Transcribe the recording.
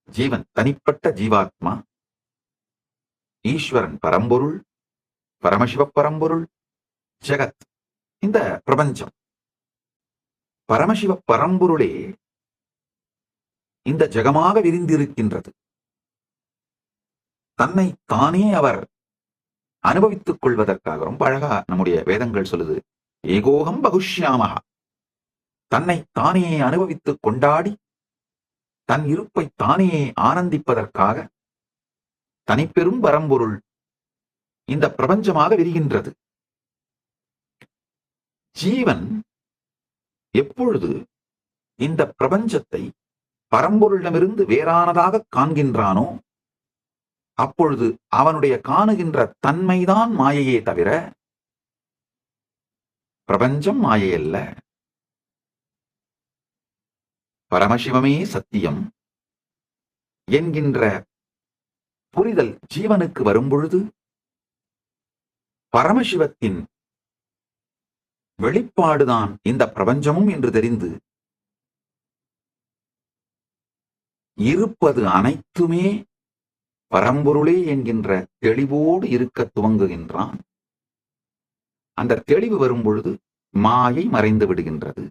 ஜீவன் தனிப்பட்ட ஜீவாத்மா, ஈஸ்வரன் பரம்பொருள், பரமசிவ பரம்பொருள், ஜெகத் இந்த பிரபஞ்சம். பரமசிவ பரம்பொருளே இந்த ஜெகமாக விரிந்திருக்கின்றது. தன்னை தானே அவர் அனுபவித்துக் கொள்வதற்காக ரொம்ப அழகா நம்முடைய வேதங்கள் சொல்லுது, ஏகோகம் பகுஷ்யாமகா. தன்னை தானே அனுபவித்துக் கொண்டாடி தன் இருப்பை தானே ஆனந்திப்பதற்காக தனிப்பெரும் பரம்பொருள் இந்த பிரபஞ்சமாக விரிகின்றது. ஜீவன் எப்பொழுது இந்த பிரபஞ்சத்தை பரம்பொருளிடமிருந்து வேறானதாக காண்கின்றானோ அப்பொழுது அவனுடைய காணுகின்ற தன்மைதான் மாயையே தவிர பிரபஞ்சம் மாயையல்ல. பரமசிவமே சத்தியம் என்கின்ற புரிதல் ஜீவனுக்கு வரும்பொழுது பரமசிவத்தின் வெளிப்பாடுதான் இந்த பிரபஞ்சமும் என்று தெரிந்து இருப்பது அனைத்துமே பரம்பொருளே என்கின்ற தெளிவோடு இருக்க துவங்குகின்றான். அந்த தெளிவு வரும்பொழுது மாயை மறைந்து விடுகின்றது.